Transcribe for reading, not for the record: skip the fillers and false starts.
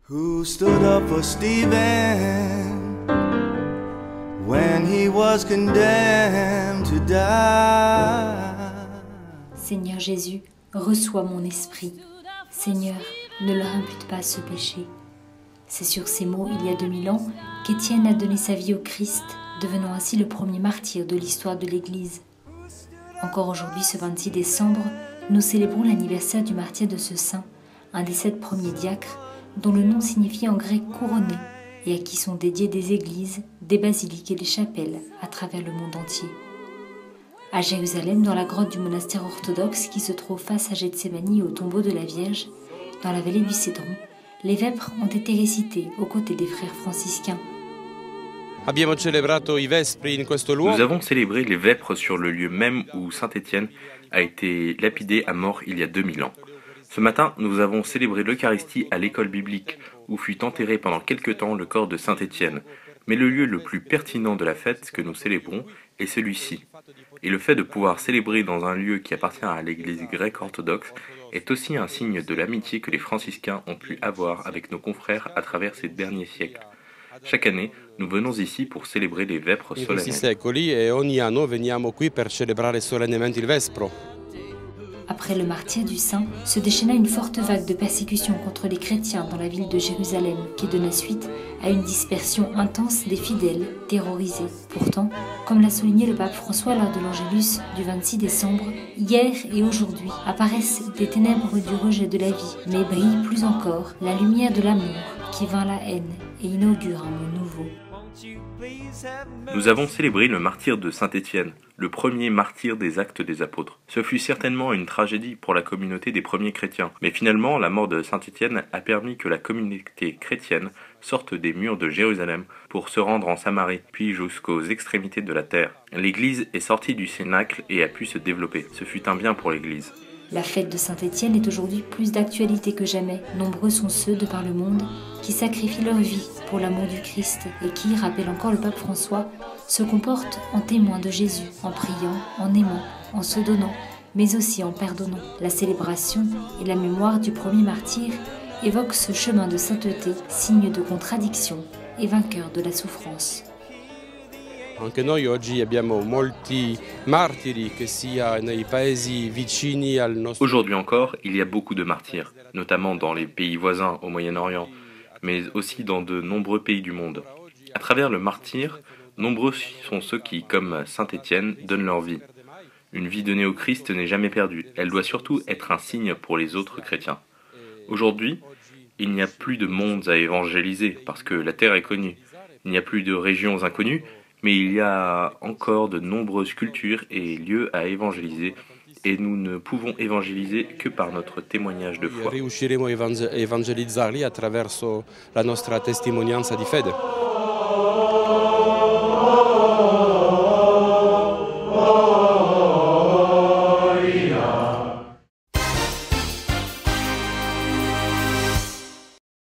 Who stood up for Stephen when he was condemned to die? Seigneur Jésus, reçois mon esprit. Seigneur, ne leur impute pas ce péché. C'est sur ces mots, il y a 2000 ans, qu'Étienne a donné sa vie au Christ, devenant ainsi le premier martyr de l'histoire de l'Église. Encore aujourd'hui, ce 26 décembre, nous célébrons l'anniversaire du martyr de ce saint, un des 7 premiers diacres, dont le nom signifie en grec couronné, et à qui sont dédiées des églises, des basiliques et des chapelles à travers le monde entier. À Jérusalem, dans la grotte du monastère orthodoxe qui se trouve face à Gethsémani au tombeau de la Vierge, dans la vallée du Cédron, les vêpres ont été récités aux côtés des frères franciscains. Nous avons célébré les vêpres sur le lieu même où Saint Étienne a été lapidé à mort il y a 2000 ans. Ce matin, nous avons célébré l'Eucharistie à l'école biblique, où fut enterré pendant quelque temps le corps de Saint Étienne. Mais le lieu le plus pertinent de la fête que nous célébrons est celui-ci. Et le fait de pouvoir célébrer dans un lieu qui appartient à l'Église grecque orthodoxe est aussi un signe de l'amitié que les franciscains ont pu avoir avec nos confrères à travers ces derniers siècles. Chaque année, nous venons ici pour célébrer les vêpres solennelles. Après le martyre du saint, se déchaîna une forte vague de persécution contre les chrétiens dans la ville de Jérusalem, qui donna suite à une dispersion intense des fidèles terrorisés. Pourtant, comme l'a souligné le pape François lors de l'Angélus du 26 décembre, hier et aujourd'hui apparaissent des ténèbres du rejet de la vie, mais brille plus encore la lumière de l'amour qui vainc la haine et inaugure un monde nouveau. Nous avons célébré le martyre de Saint Étienne, le premier martyr des Actes des Apôtres. Ce fut certainement une tragédie pour la communauté des premiers chrétiens, mais finalement la mort de Saint Étienne a permis que la communauté chrétienne sorte des murs de Jérusalem pour se rendre en Samarie, puis jusqu'aux extrémités de la terre. L'Église est sortie du cénacle et a pu se développer. Ce fut un bien pour l'Église. La fête de Saint Étienne est aujourd'hui plus d'actualité que jamais. Nombreux sont ceux de par le monde qui sacrifient leur vie pour l'amour du Christ et qui, rappelle encore le pape François, se comportent en témoins de Jésus, en priant, en aimant, en se donnant, mais aussi en pardonnant. La célébration et la mémoire du premier martyr évoquent ce chemin de sainteté, signe de contradiction et vainqueur de la souffrance. Aujourd'hui encore, il y a beaucoup de martyrs, notamment dans les pays voisins au Moyen-Orient, mais aussi dans de nombreux pays du monde. À travers le martyr, nombreux sont ceux qui, comme Saint Étienne, donnent leur vie. Une vie donnée au Christ n'est jamais perdue, elle doit surtout être un signe pour les autres chrétiens. Aujourd'hui, il n'y a plus de mondes à évangéliser, parce que la terre est connue. Il n'y a plus de régions inconnues, mais il y a encore de nombreuses cultures et lieux à évangéliser, et nous ne pouvons évangéliser que par notre témoignage de foi. Riusciremo a evangelizzarli attraverso la nostra testimonianza di fede.